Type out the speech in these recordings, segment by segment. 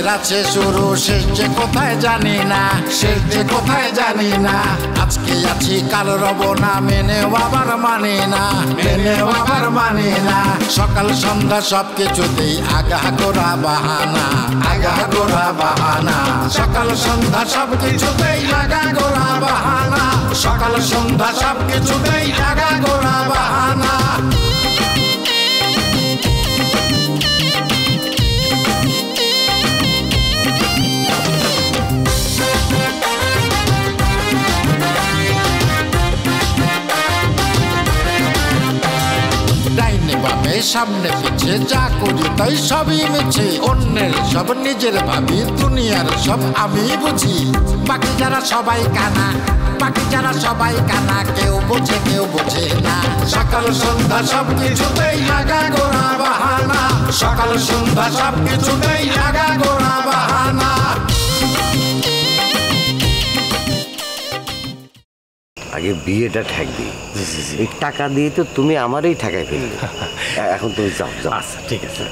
জীবনের আছে শুরু, শেষ যে কোথায় জানি না, শেষ যে কোথায় জানি না। আজকে আছি কাল রব না, মেনেও আবার মানি না, মেনেও আবার মানি না। সকাল সন্ধ্যা সবকিছুতেই আগাগোড়া বাহানা, আগাগোড়া বাহানা। সকাল সন্ধ্যা সবকিছুতেই আগাগোড়া বাহানা, সকাল সন্ধ্যা সবকিছুতেই আগাগোড়া বাহানা। সামনে পিছে যা করি তাই সবই মিছে, অন্যের সব নিজের ভাবি, দুনিয়ার সব আমি বুঝি। বাকি যারা সবাই কানা, বাকি যারা সবাই কানা, কেউ বোঝে কেউ বোঝে না। সকাল সন্ধ্যা সবকিছুতেই আগাগোড়া বাহানা, সকাল সন্ধ্যা সবকিছুতেই আগাগোড়া বাহানা। আগে বিয়েটা ঠেকবি, এই টাকা দিয়ে তো তুমি আমারই ঠেকাই ফেললে। এখন তুমি যাও যাও। আচ্ছা ঠিক আছে,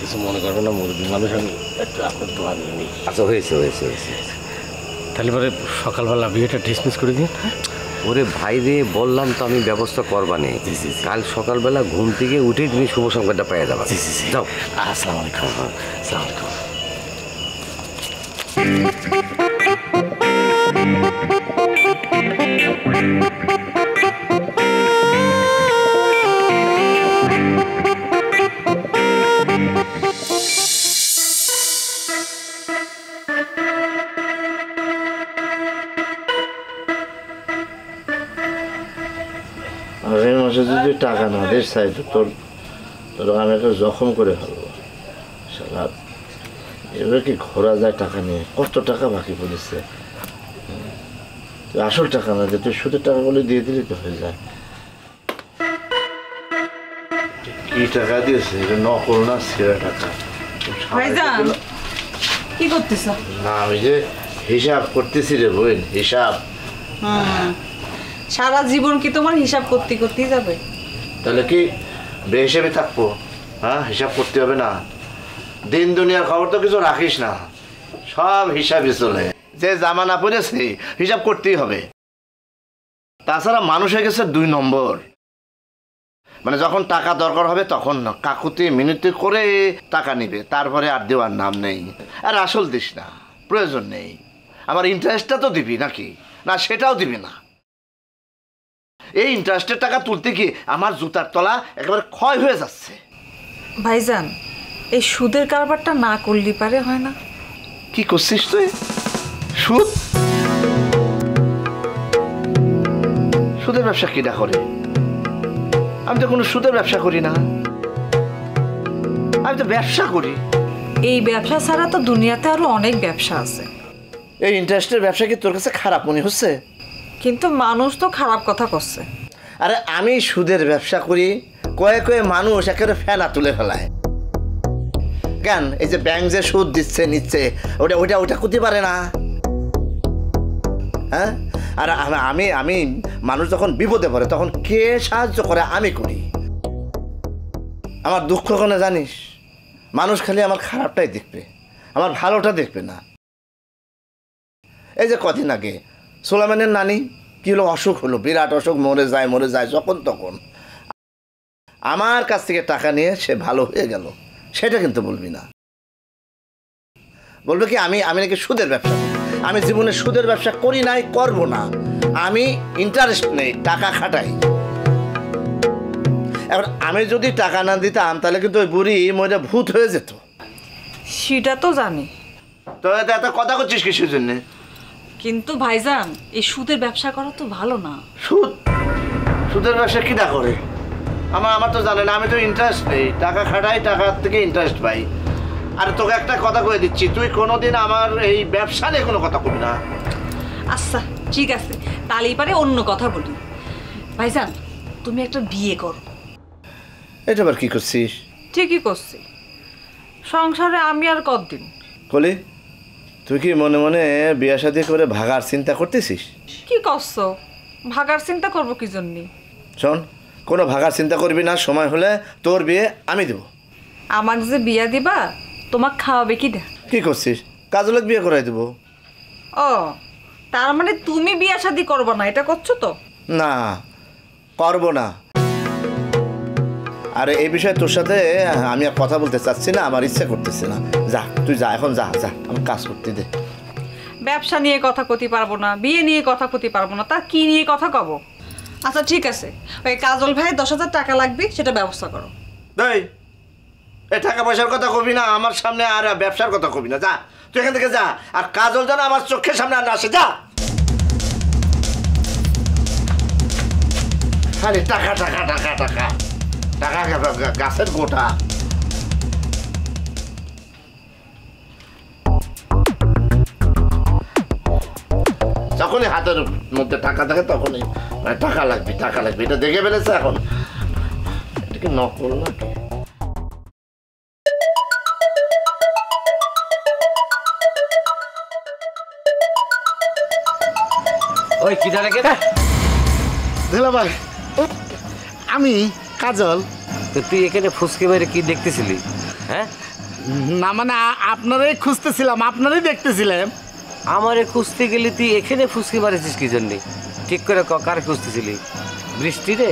কিছু মনে করবে না, মুরগি মানুষ আমি একটু আপনার দোয়া নিয়ে নিই। আচ্ছা হয়েছে হয়েছে হয়েছে। তাহলে পরে সকালবেলা বিয়েটা ডিসমিস করে দিন। ওরে ভাই রে, বললাম তো আমি ব্যবস্থা করবানি। কাল সকালবেলা ঘুম থেকে উঠে তুমি শুভ সংবাদটা পেয়ে যাবা। যাও। আসসালামু আলাইকুম। আসসালামু আলাইকুম। আগামী মাসে যদি টাকা না দিস চাই তো তোর আমি একটা জখম করে ফেলবো। সারা এবার কি ঘোরা যায় টাকা নিয়ে? কত টাকা বাকি পড়েছে, আসল টাকা না, যে তুই সুদের টাকাগুলো দিয়ে দিলে তো হয়ে যায়। কি টাকা দিয়েছে? এটা নকল না, ছেঁড়া টাকা। কি করতেছ? না আমি যে হিসাব করতেছি রে বোন, হিসাব। সারা জীবন কি তোমার হিসাব করতে করতেই যাবে? তাহলে কি বেহিসাবে থাকবো? হ্যাঁ, হিসাব করতে হবে না? দিন দুনিয়ার খবর তো কিছু রাখিস না, সব হিসাবে চলে। যে জামানা পড়েছে হিসাব করতেই হবে। তাছাড়া মানুষ হয়ে গেছে 2 নম্বর। মানে যখন টাকা দরকার হবে তখন না, কাকুতি মিনতি করে টাকা নিবে, তারপরে আর দেওয়ার নাম নেই। আর আসল দিস না, প্রয়োজন নেই। আমার ইন্টারেস্টটা তো দিবি নাকি? না, সেটাও দিবি না। এই ইন্টারেস্টের টাকা তুলতে গিয়ে আমার জুতার তলা একেবারে ক্ষয় হয়ে যাচ্ছে। ভাইজান, এই সুদের কারবারটা না করলে পারে হয় না? কি করছিস তুই? সুদ? সুদের ব্যবসা কিনা করে? আমি তো কোনো সুদের ব্যবসা করি না, আমি তো ব্যবসা করি। এই ব্যবসা ছাড়া তো দুনিয়াতে আরো অনেক ব্যবসা আছে। এই ইন্টারেস্টের ব্যবসা কি তোর কাছে খারাপ মনে হচ্ছে? কিন্তু মানুষ তো খারাপ কথা করছে। আরে আমি সুদের ব্যবসা করি, কয়ে কয়ে মানুষ একেবারে ফেলা তুলে ফেলায়। কেন? এই যে ব্যাংক যে সুদ দিচ্ছে নিচ্ছে, ওটা ওটা ওটা করতে পারে না। হ্যাঁ, আর আমি আমি মানুষ যখন বিপদে পড়ে তখন কে সাহায্য করে? আমি করি। আমার দুঃখ কোনে জানিস? মানুষ খালি আমার খারাপটাই দেখবে, আমার ভালোটা দেখবে না। এই যে কদিন আগে সোলাইমানের নানি কি হলো, অসুখ হলো, বিরাট অসুখ, মরে যায় যখন তখন। আমার কাছ থেকে টাকা নিয়ে সে ভালো হয়ে গেল, সেটা কিন্তু বলবি না। বলবে কি আমি নাকি সুদের ব্যবসা করি। আমি জীবনে সুদের ব্যবসা করি নাই, করব না। আমি ইন্টারেস্ট নেই, টাকা খাটাই। এবার আমি যদি টাকা না দিতাম তাহলে কিন্তু ওই বুড়ি মরে ভূত হয়ে যেত। সেটা তো জানি, তো এত কথা করছিস কিসের জন্যে? কিন্তু ভাইজান, এই সুদের ব্যবসা করা তো ভালো না। সুদের ব্যবসা কিনা করে? আমার তো জানে না। আমি তো ইন্টারেস্ট নেই, টাকা খাটাই, টাকার থেকে ইন্টারেস্ট পাই। আর তোকে একটা কথা কয়ে দিচ্ছি, তুই কোনোদিন আমার এই ব্যবসা নিয়ে কোনো কথা কবি না। আচ্ছা ঠিক আছে, তাহলেই পারে অন্য কথা বলি। ভাইজান, তুমি একটা বিয়ে করো। এটা আবার কি করছিস? ঠিকই করছি, সংসারে আমি আর কতদিন। কলি, তুই কি মনে মনে বিয়ে শাদী করে ভাগার চিন্তা করতেছিস? কি করছো? ভাগার চিন্তা করবো কি জন্যে? শোন, কোনো ভাগার চিন্তা করবি না। সময় হলে তোর বিয়ে আমি দেব। আমাকে যে বিয়া দিবা তোমাক খাওয়াবে কি না? কি করছিস? কাজলের বিয়ে করাই দেবো। ও, তার মানে তুমি বিয়ে শাদী করবে না, এটা করছো তো? না, করবো না। আরে এই বিষয়ে তোর সাথে আমি আর কথা বলতে চাচ্ছি না, আমার ইচ্ছা করতেছে না। যা তুই যা, এখন যা যা, আমি কাজ করতে দে। ব্যবসা নিয়ে কথা কতি পারবো না, বিয়ে নিয়ে কথা কতি পারবো না, তা কি নিয়ে কথা কব? আচ্ছা ঠিক আছে, ওই কাজল ভাই 10,000 টাকা লাগবে, সেটা ব্যবস্থা করো। এই টাকা পয়সার কথা কবি না আমার সামনে, আর ব্যবসার কথা কবি না। যা তুই এখান থেকে যা, আর কাজল যেন আমার চোখের সামনে আর না আসে। যা। আরে টাকা টাকা টাকা টাকা টাকা গাছের গোটা। যখনই হাতের মধ্যে টাকা থাকে তখনই টাকা লাগবে টাকা লাগবে, এটা দেখে ফেলেছে। এখন এটাকে নকল না। ওই কি দাঁড়া কে? ভাই আমি কাজল। তো তুই এখানে ফুসকে বাইরে কি দেখতেছিলি? হ্যাঁ না মানে আপনারাই খুঁজতেছিলাম, আপনারাই দেখতেছিলাম। আমারে খুঁজতে গেলি তুই এখানে ফুসকে মারেছিস কি জন্যে? ঠিক করে কার খুঁজতেছিলি? বৃষ্টি রে?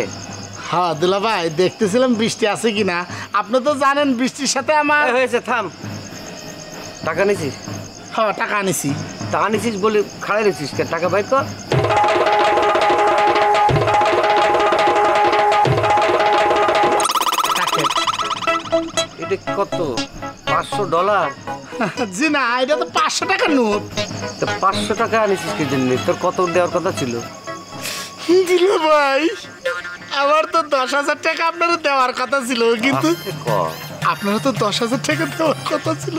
হ্যাঁ দুলা ভাই দেখতেছিলাম বৃষ্টি আছে কিনা। আপনি তো জানেন বৃষ্টির সাথে আমার হয়েছে। থাম, টাকা নিছিস? হ্যাঁ টাকা আনিছি। টাকা নিছিস বলে খাড়াই রেছিস কে? টাকা বাইর কর। এটা কত? $500? জি না, এটা তো 500 টাকার নোট। তো 500 টাকা আনিছিস কি জন্য? তোর কত দেওয়ার কথা ছিল? দিল ভাই আমার তো 10,000 টাকা আপনারা দেওয়ার কথা ছিল, কিন্তু আপনারা তো 10,000 টাকা দেওয়ার কথা ছিল,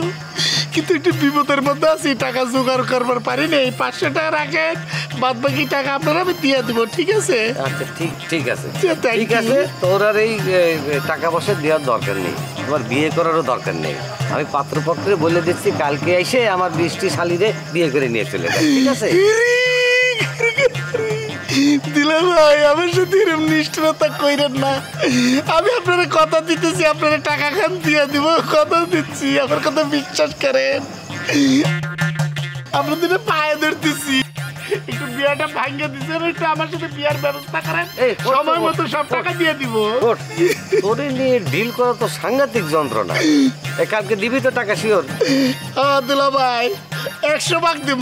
কিন্তু একটু বিপদের মধ্যে আছি, টাকা জোগাড় করবার পারি না। 500 টাকা রাখেন, বাদ বাকি টাকা আপনারা আমি দিয়ে দেবো, ঠিক আছে? আচ্ছা ঠিক আছে ঠিক আছে। তোর আর এই টাকা পয়সা দেওয়ার দরকার নেই, তোমার বিয়ে করারও দরকার নেই। আমি পাত্রপত্রে বলে দিচ্ছি কালকে এসে আমার বৃষ্টি শালিরে বিয়ে করে নিয়ে চলে যাবে, ঠিক আছে? দিলে ভাই আমার সাথে এরকম নিষ্ঠুরতা কইরেন না। আমি আপনারা কথা দিতেছি, আপনারা টাকা খান দিয়ে দিব, কথা দিচ্ছি, আমার কথা বিশ্বাস করেন। আপনাদের পায়ে ধরতেছি, একটু বিয়াটা ভাঙ্গে দিচ্ছেন, একটু আমার সাথে বিয়ার ব্যবস্থা করেন, সময় মতো সব টাকা দিয়ে দিব। তোরে নিয়ে ডিল করা তো সাংঘাতিক যন্ত্রণা। কালকে দিবি তো টাকা শিওর? দুলা ভাই 100 ভাগ দিব,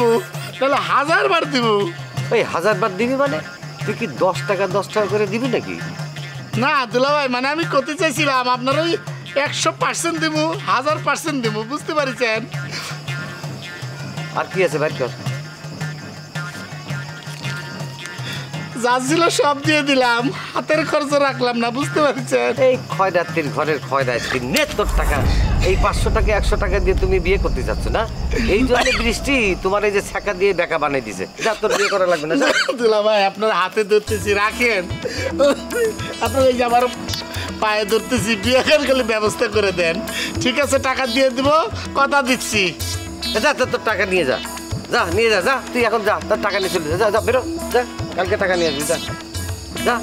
তাহলে 1000 বার দিব। ওই 1000 বার দিবি মানে তুই কি 10 টাকা করে দিবি নাকি? না দুলা ভাই, মানে আমি করতে চাইছিলাম আপনার ওই 100% দিব, 1000% দিব, বুঝতে পারছেন? আর কি আছে ভাই? কর যা ছিল সব দিয়ে দিলাম, হাতের খরচ রাখলাম না, বুঝতে পারছেন? এই খয়রাতির ঘরের খয়রাতি নে তোর টাকা। এই 500 টাকা 100 টাকা দিয়ে তুমি বিয়ে করতে যাচ্ছ না? এই জন্য বৃষ্টি তোমার এই যে ছাকা দিয়ে বেকা বানিয়ে দিছে। যা, তোর বিয়ে করা লাগবে না। দুলা ভাই আপনার হাতে ধরতেছি, রাখেন। আপনার এই যে আমার পায়ে ধরতেছি, বিয়ে গেলে ব্যবস্থা করে দেন, ঠিক আছে? টাকা দিয়ে দিব, কথা দিচ্ছি। যা তোর টাকা নিয়ে যা, যা নিয়ে যা, যা তুই এখন যা, তোর টাকা নিয়ে চলে যা, যা বেরো, যা কালকে টাকা নিয়ে আসবি, যা যা।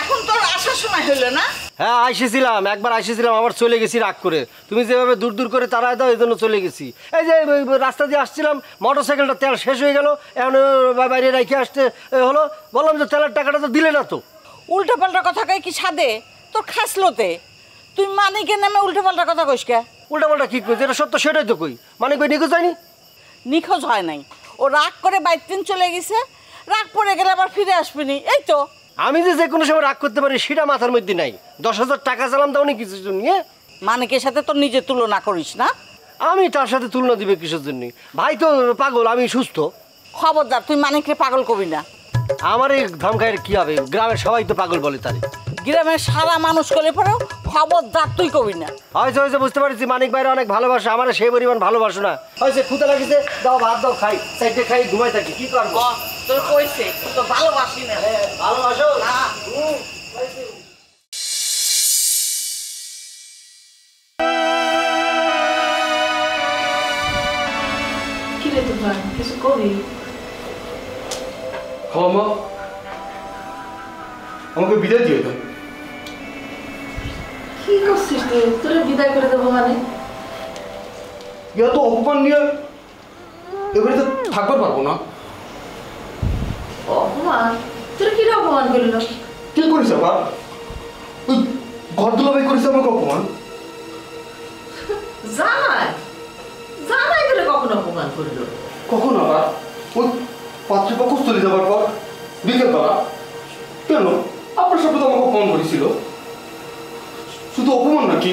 এখন তোর আসার সময় হলো না? হ্যাঁ আইসেছিলাম, একবার আইসেছিলাম, আবার চলে গেছি রাগ করে। তুমি যেভাবে দূর দূর করে তাড়ায় দাও, এই জন্য চলে গেছি। এই যে রাস্তা দিয়ে আসছিলাম, মোটর সাইকেলটা তেল শেষ হয়ে গেল, এখন বাইরে রেখে আসতে হলো। বললাম যে তেলের টাকাটা তো দিলে না তো। উল্টো পাল্টা কথা কই কি সাদে তোর খাসলোতে? তুই মানিকের নামে উল্টো পাল্টা কথা কইস কে? উল্টা পাল্টা কি কই? যেটা সত্য সেটাই তো কই। মানে কই নিখোঁজ হয়নি? নিখোঁজ হয় নাই, ও রাগ করে বাইতিন চলে গেছে, রাগ পড়ে গেলে আবার ফিরে আসবিনি, এই তো। আমি যে কোনো সময় রাগ করতে পারি সেটা মাথার মধ্যে নাই। 10,000 টাকা চালাম দাও নি কিছু নিয়ে? মানিকের সাথে তোর নিজের তুলনা করিস না। আমি তার সাথে তুলনা দিবে কিসের জন্য? ভাই তো পাগল, আমি সুস্থ। খবরদার তুই মানিককে পাগল কবি না। আমার এই ধমকায়ের কি হবে? গ্রামের সবাই তো পাগল বলে তারে। গ্রামের সারা মানুষ করে পরেও খবরদার তুই কবি না। হয়েছে বুঝতে পারছি, মানিক ভাইরা অনেক ভালোবাসে, আমার সেই পরিমাণ ভালোবাসো না। হয়েছে, খুঁতে লাগিছে, দাও ভাত দাও, খাই, সাইডে খাই, ঘুমাই থাকি, কি করবো? তোর কইছে তো ভালোবাসি না। ভালোবাসো? রে তুফান কিছু কবি? খালাম্মা আমাকে বিদায় দিয়ে দাও। কি করছিস তুই? তোরে বিদায় করে দেবো মানে? ইয়া তো অপমান নিয়ে এবারে তো থাকতে পারবো না। অপমান? তোর কি অপমান করলো? কে করেছে আবার? ওই ঘর দুলাভাই করেছে আমাকে অপমান। জামাই জামাই তোরে কখন অপমান করলো? কখন আবার? ওই পাত্রপক্ষ চলে যাবার পর বিকেলবেলা। কেন আপনার সাথে তো আমাকে অপমান করেছিল। শুধু অপমান নাকি,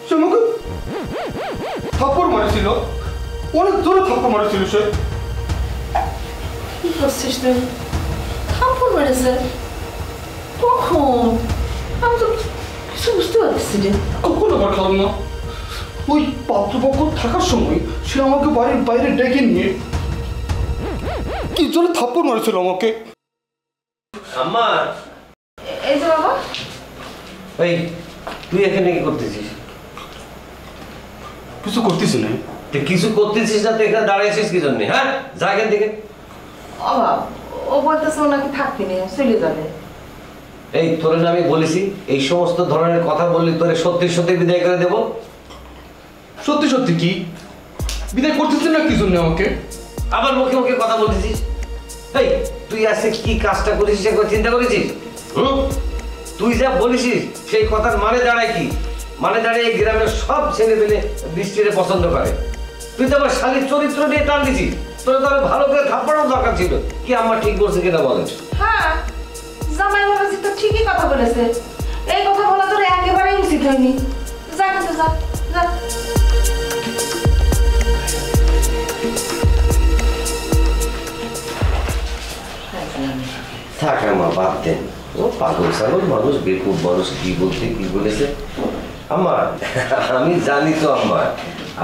সে আমাকে থাপ্পড় মারেছিল, অনেক জোরে থাপ্পড় মারেছিল সে। কি করছিস তুই? থাপ্পড় মেরেছে? কখন? আমি তো কিছু বুঝতে পারছি রে। কখন আবার খালাম না? ওই পাত্রপক্ষ থাকার সময় সে আমাকে বাড়ির বাইরে ডেকে নিয়ে কি জোরে থাপ্পড় মারেছিল আমাকে। আম্মা এই যে বাবা, এই তুই এখানে কি করতেছিস? কিছু করতেছি না। তুই কিছু করতেছিস না, তুই এখানে দাঁড়াইছিস কি জন্য? হ্যাঁ, যা এখান থেকে। অভাব ও বলতেছে ও নাকি থাকবি না, চলে যাবে। এই তোরে না আমি বলেছি এই সমস্ত ধরনের কথা বললি তোরে সত্যি সত্যি বিদায় করে দেবো। সত্যি সত্যি কি বিদায় করতেছেন না কি জন্য আমাকে? আবার মুখে মুখে কথা বলতেছিস। এই তুই আজকে কি কাজটা করেছিস একবার চিন্তা করেছিস? তুই যা বলেছিস সেই কথার মানে দাঁড়ায় কি? মানে দাঁড়ায় এই গ্রামের সব ছেলে পেলে বৃষ্টিরে পছন্দ করে। তুই তো আমার শালীর চরিত্র নিয়ে টান দিছিস। তোর তো ভালো করে থাপ্পড়াও দরকার ছিল। কি আমার ঠিক বলছে কিনা বলেন? হ্যাঁ, জামাই বাবাজি তো ঠিকই কথা বলেছে। এই কথা বলা তোর একেবারেই উচিত হয়নি। যা কিন্তু যা যা। থাক মা, বাদ দেন। ও পাগল ছাগল মানুষ, বেকুব মানুষ, কি বলতে কি বলেছে। আমার আমি জানি তো আম্মা,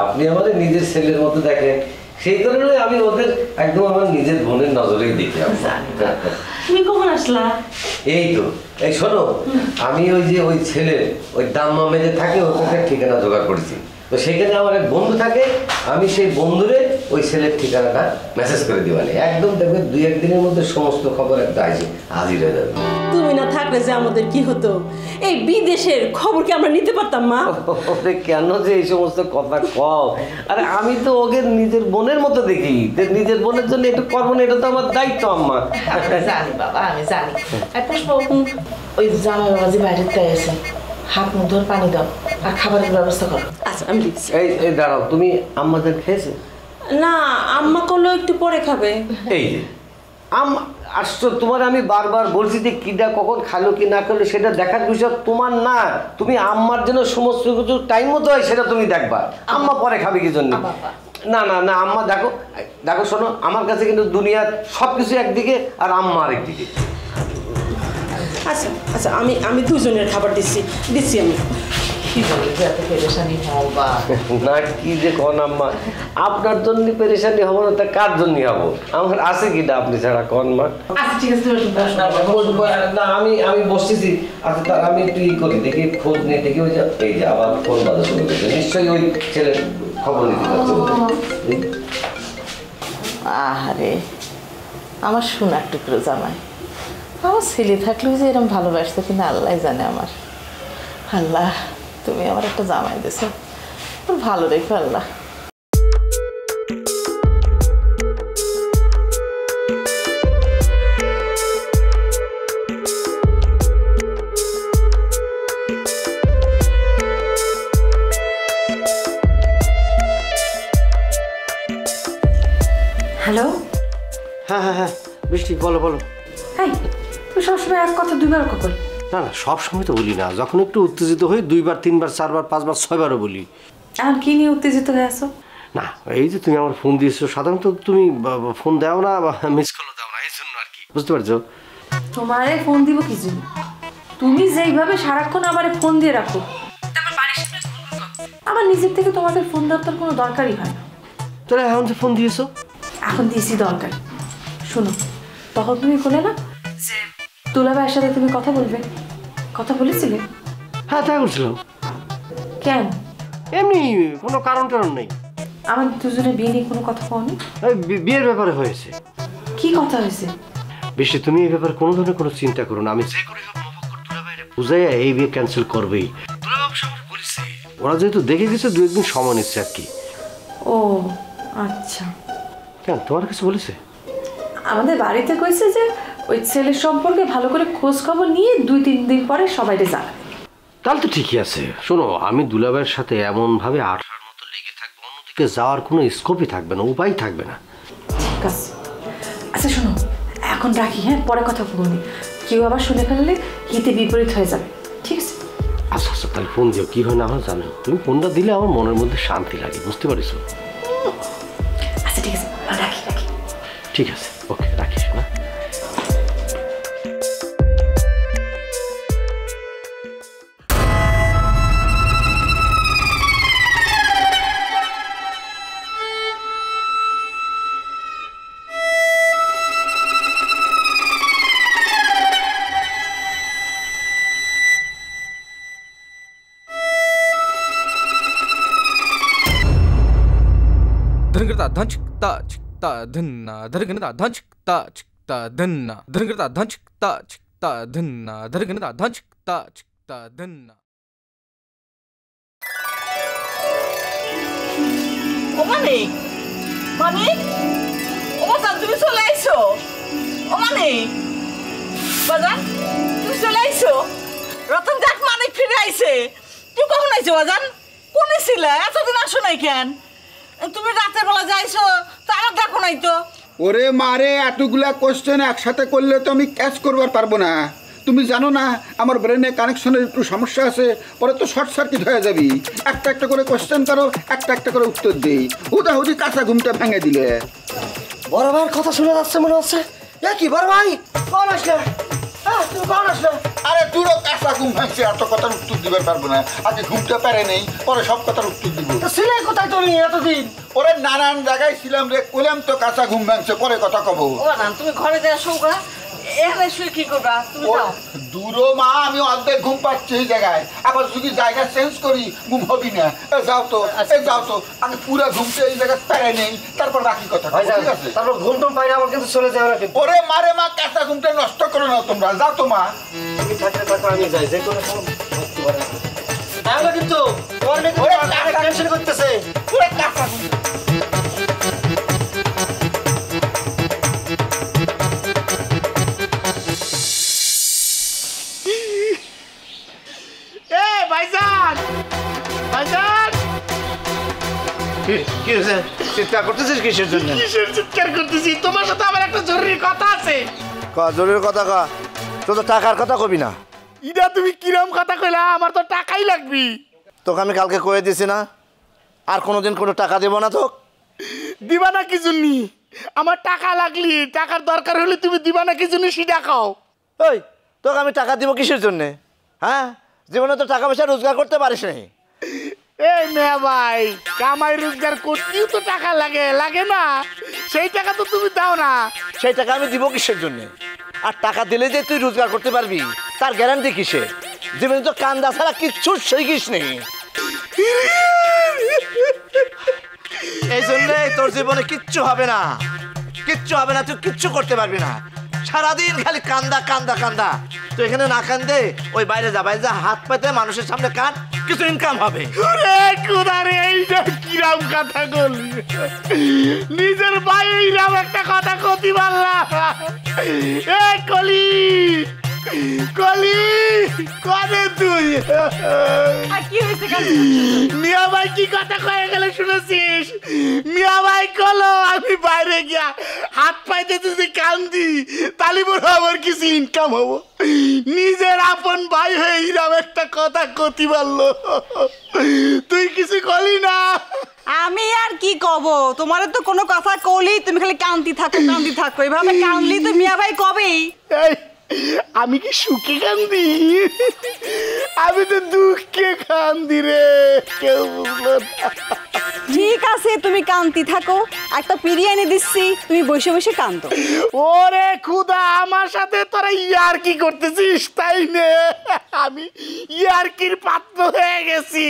আপনি আমাদের নিজের ছেলের মতো দেখেন, সেই কারণে আমি ওদের একদম আমার নিজের বোনের নজরেই দেখি। তুমি কখন আসলা? এই তো, এই শোনো, আমি ওই যে ওই ছেলের ওই দাম্মা মেজে থাকে ওখানে ঠিকানা জোগাড় করেছি। তো সেখানে আমার এক বন্ধু থাকে, আমি সেই বন্ধুরে ওই ছেলের ঠিকানাটা মেসেজ করে দিবানি। একদম দেখবে 2-1 দিনের মধ্যে সমস্ত খবর একটা আইসে হাজির হয়ে যাবে। তুমি না থাকলে যে আমাদের কি হতো? এই বিদেশের খবর কি আমরা নিতে পারতাম মা? কেন যে এই সমস্ত কথা কও? আরে আমি তো ওকে নিজের বোনের মতো দেখি, নিজের বোনের জন্য একটু করবো না, এটা তো আমার দায়িত্ব আম্মা। জানি বাবা, আমি জানি। পুষ্প, ওই জামাই বাবাজি বাইরে তাই আছে, হাত মুখ ধরে পানি দাও আর খাবারের ব্যবস্থা করো। আচ্ছা আমি দিচ্ছি। এই দাঁড়াও, তুমি আম্মাদের খেয়েছে? না, আম্মা করলো একটু পরে খাবে। এই যে আসছো, তোমার আমি বারবার বলছি যে কিটা কখন খালো কি না খেলো সেটা দেখার বিষয় তোমার না। তুমি আম্মার জন্য সমস্ত কিছু টাইম মতো হয় সেটা তুমি দেখবা। আম্মা পরে খাবে কি জন্য? না না না আম্মা, দেখো দেখো শোনো, আমার কাছে কিন্তু দুনিয়ার সব কিছু একদিকে আর আম্মা আরেকদিকে। আচ্ছা আচ্ছা, আমি দুজনের খাবার দিচ্ছি আমি। কি বলে এত পেরেশানি হও বা? না কি যে কোন আম্মা, আপনার জন্য পেরেশানি হবো না তা কার জন্য হবো? আমার আছে কিটা আপনি ছাড়া কোন মা? আচ্ছা ঠিক আছে, না আমি বসতেছি। আচ্ছা তার আমি একটু ই করি, দেখি খোঁজ নিয়ে দেখি। ওই যে এই যে আবার ফোন বাজা শুরু করছে, নিশ্চয়ই ওই ছেলের খবর নিতে যাচ্ছে। আহারে আমার সোনার টুকরো জামাই, আমার ছেলে থাকলেও যে এরকম ভালোবাসতো কিনা আল্লাহ জানে। আমার আল্লাহ, তুমি আমার একটা জামাই দিছো, ভালো রেখো আল্লাহ। হ্যালো। হ্যাঁ হ্যাঁ হ্যাঁ বৃষ্টি, বলো বলো। এই তুই সবসময় এক কথা দুইবার কখন? না না, সব সময় তো বলি না, যখন একটু উত্তেজিত হই 2বার 3বার 4বার 5বার 6বারও বলি। এখন কি নিয়ে উত্তেজিত হয়ে আছো? না এই যে তুমি আমার ফোন দিয়েছো, সাধারণত তুমি ফোন দাও না বা মিস কলও দাও না, এই জন্য আর কি, বুঝতে পারছো? তোমারে ফোন দিব কি জন্য? তুমি যেইভাবে সারাক্ষণ আমারে ফোন দিয়ে রাখো, তারপর বাড়ির সামনে আমার নিজের থেকে তোমাদের ফোন দেওয়ার কোনো দরকারই হয় না। তাহলে এখন যে ফোন দিয়েছো? এখন দিয়েছি দরকার। শোনো, তখন তুমি বলে না যে দুলাভাইয়ের সাথে তুমি কথা বলবে, কথা বলেছিলে? হ্যাঁ তাই বলছিলাম। কেন? এমনি কোনো কারণ নেই। আমার দুজনে বিয়ে নিয়ে কোনো কথা বলনি? বিয়ের ব্যাপারে হয়েছে। কি কথা হয়েছে? বেশি তুমি এই ব্যাপারে কোনো ধরনের কোনো চিন্তা করো না, আমি যে করে হোক মোফাক্কর দুলাভাইরে বুঝাইয়া এই বিয়ে ক্যান্সেল করবেই। দুলাভাই সব বলেছে, ওরা যেহেতু দেখে গেছে 2 একদিন সময় নিচ্ছে আর কি। ও আচ্ছা। কেন, তোমার কিছু বলেছে? আমাদের বাড়িতে কইছে যে ওই ছেলের সম্পর্কে ভালো করে খোঁজ খবর নিয়ে 2-3 দিন পরে সবাইকে জানাবে। তাহলে তো ঠিকই আছে। শোনো, আমি দুলাভাইয়ের সাথে এমনভাবে আঠার মতো লেগে থাকবো, অন্যদিকে যাওয়ার কোনো স্কোপই থাকবে না, উপায় থাকবে না। ঠিক আছে। আচ্ছা শোনো, এখন রাখি, হ্যাঁ, পরে কথা বলবো। কেউ আবার শুনে ফেললে হিতে বিপরীত হয়ে যাবে। ঠিক আছে? আচ্ছা আচ্ছা, তাহলে ফোন দিও। কি হয় না হয় জানো, তুমি ফোনটা দিলে আমার মনের মধ্যে শান্তি লাগে, বুঝতে পারিস? আচ্ছা ঠিক আছে, রাখি। ঠিক আছে, ওকে, রাখিস না। धनगरता धंचता चिकता धन्ना धरगनता धंचता चिकता धन्ना धनगरता धंचता चिकता धन्ना धरगनता धंचता चिकता धन्ना। ও মানে ও বাজান তুমি চলে আইছো? ও মানে বাজান তুমি চলে আইছো? রতন দেখ মানে ফিরে আইছে। তুই কখন আইছো বাজান? কোনে ছিলে? এতদিন আসো নাই কেন? তুমি রাতের বেলা যাইছো, তা আমার দেখো নাই তো। ওরে মারে, এতগুলা কোশ্চেন একসাথে করলে তো আমি ক্যাচ করবার পারবো না। তুমি জানো না আমার ব্রেনে কানেকশনের একটু সমস্যা আছে, পরে তো শর্ট সার্কিট হয়ে যাবি। একটা একটা করে কোশ্চেন করো, একটা একটা করে উত্তর দিই। হুদাহুদি কাঁচা ঘুমটা ভেঙে দিলে। বড় ভাইয়ের কথা শুনে যাচ্ছে মনে হচ্ছে। কি বড় ভাই, কখন আসলে? তুমি কখন আসলে? আরে তুইও কাঁচা ঘুম ভাঙছে, এত কথার উত্তর দিবার পারবো না। আগে ঘুমটা পারে নেই, পরে সব কথার উত্তর দিব। ছিলে কোথায় তুমি এতদিন? ওরে নানান জায়গায় ছিলাম রে, কইলাম তো কাঁচা ঘুম ভাঙছে, পরে কথা কব। ও বাজান তুমি ঘরে যা শোকা, এখানে শুয়ে কি করবা? তুমি যাও। দূরো মা, আমি অর্ধেক ঘুম পাচ্ছি এই জায়গায়, আবার যদি জায়গা চেঞ্জ করি ঘুম হবি না। যাও তো, যাও তো, আমি পুরো ঘুমতে এই জায়গায় পেরে নেই, তারপর বাকি কথা। ঠিক আছে? তারপর ঘুম টুম পাই না, আমার কিন্তু চলে যাবে না। ওরে মারে মা, কাঁচা ঘুমটা নষ্ট করো না তোমরা, যাও তো মা। তুমি থাকলে থাকো, আমি যাই, যে কোনো তাহলে কিন্তু তোমার টেনশন করতেছে। পুরো কাঁচা ঘুম। চিৎকার করতেছিস কিসের জন্য? কিসের চিৎকার করতেছি? তোমার সাথে আমার একটা জরুরি কথা আছে। জরুরি কথা কা? তোর তো টাকার কথা কবি না। ইদা তুমি কিরম কথা কইলা? আমার তো টাকাই লাগবি। তোকে আমি কালকে কয়ে দিছি না, আর কোনোদিন কোনো টাকা দেবো না। তোকে দিবা না কি জন্যি? আমার টাকা লাগলি, টাকার দরকার হলে তুমি দিবা না কি জন্যি সেটা খাও। ওই তোকে আমি টাকা দিব কিসের জন্যে? হ্যাঁ, জীবনে তো টাকা পয়সা রোজগার করতে পারিস নাই। এই মেয়া ভাই, কামাই রোজগার করতেও তো টাকা লাগে, লাগে না? সেই টাকা তো তুমি দাও না। সেই টাকা আমি দিব কিসের জন্যে? আর টাকা দিলে যে তুই রোজগার করতে পারবি তার গ্যারান্টি কিসে? জীবনে তো কান্দা ছাড়া কিচ্ছু শিখিস নেই। এই জন্যে তোর জীবনে কিচ্ছু হবে না, কিচ্ছু হবে না, তুই কিচ্ছু করতে পারবি না। সারাদিন খালি কান্দা কান্দা কান্দা। তো এখানে না কান্দে ওই বাইরে যা, বাইরে যা, হাত পাতে মানুষের সামনে কান, কিছু ইনকাম হবে। এইটা কিরাম কথা বললি? নিজের ভাই এইরাম একটা কথা কতি পারলা? এ কলি কলি কবে তুই? কি হয়েছে? মিয়া ভাই কি কথা কয়ে গেলে শুনেছিস? মিয়া ভাই কলো আমি বাইরে গিয়া হাত পাইতে যদি কান্দি তালি বড় আমার কিছু ইনকাম হবো। নিজের আপন ভাই হয়ে এইরাম একটা কথা কতি পারলো? তুই কিছু কলি না? আমি আর কি কব? তোমার তো কোনো কথা কলি, তুমি খালি কান্দি থাকো। এভাবে কান্দলি তো মিয়া ভাই কবেই। আমি কি সুখে কান্দি? আমি তো দুঃখে কান্দি রে, কেউ বুঝলো না। ঠিক আছে তুমি কান্তি থাকো, একটা পিড়ি এনে দিচ্ছি, তুমি বসে বসে কান্দো। ওরে খুদা, আমার সাথে তোরা ইয়ার কি করতেছিস তাই নে? আমি ইয়ারকির পাত্র হয়ে গেছি,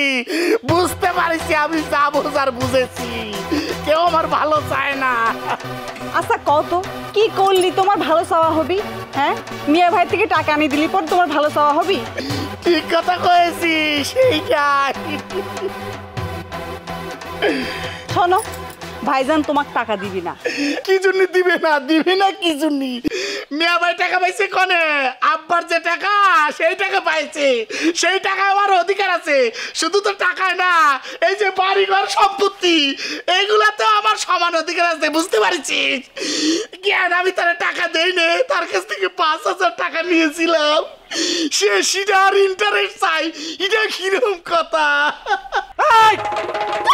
বুঝতে পারছি আমি যা বোঝার বুঝেছি, কেউ আমার ভালো চায় না। আচ্ছা কত কি করলি তোমার ভালো চাওয়া হবি? হ্যাঁ, মিয়া ভাই থেকে টাকা আনি দিলি পর তোমার ভালো চাওয়া হবি? ঠিক কথা কয়েছিস, সেইটাই। শোনো, ভাইজান তোমাকে টাকা দিবি না। কি জন্য দিবে না? দিবে না কি জন্য? মিয়া ভাই টাকা পাইছে কনে? আব্বার যে টাকা সেই টাকা পাইছে, সেই টাকা আমার অধিকার আছে। শুধু তো টাকায় না, এই যে বাড়িঘর সম্পত্তি এইগুলাতে আমার সমান অধিকার আছে, বুঝতে পারছিস? জ্ঞান আমি তার টাকা দেই নে, তার কাছ থেকে 5,000 টাকা নিয়েছিলাম, সে সিটার ইন্টারেস্ট চাই। এটা কিরকম কথা?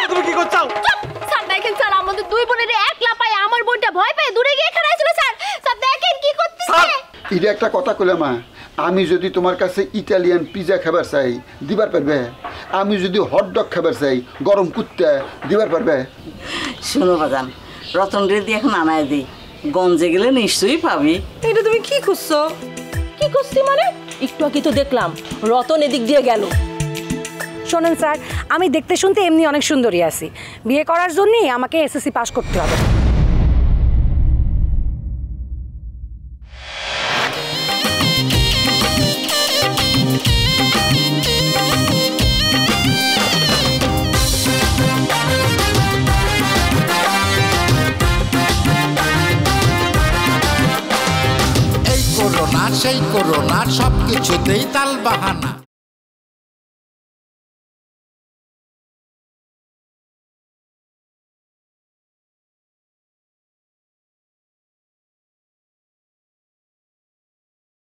তুমি কি করছো? স্যার দেখেন স্যার, আমাদের দুই বোনের একলা পায় আমার বোনটা ভয় পেয়ে দূরে গিয়ে খাড়া ছিল স্যার। স্যার দেখেন কি করতেছে। এটা একটা কথা কইলে মা, আমি যদি তোমার কাছে ইটালিয়ান পিজা খাবার চাই দিবার পারবে? আমি যদি হটডগ খাবার চাই গরম কুত্তা দিবার পারবে? শোনো বাজান, রতন রেডি এখন আনায় দিই, গঞ্জে গেলে নিশ্চয়ই পাবি। এটা তুমি কি করছো? কি করছি মানে? একটু আগে তো দেখলাম রতন এদিক দিয়ে গেল। শোনেন স্যার, আমি দেখতে শুনতে এমনি অনেক সুন্দরী আছি, বিয়ে করার জন্যই আমাকে এসএসসি পাস করতে হবে। এই করোনা সেই করোনা, সব কিছুতেই তাল বাহানা।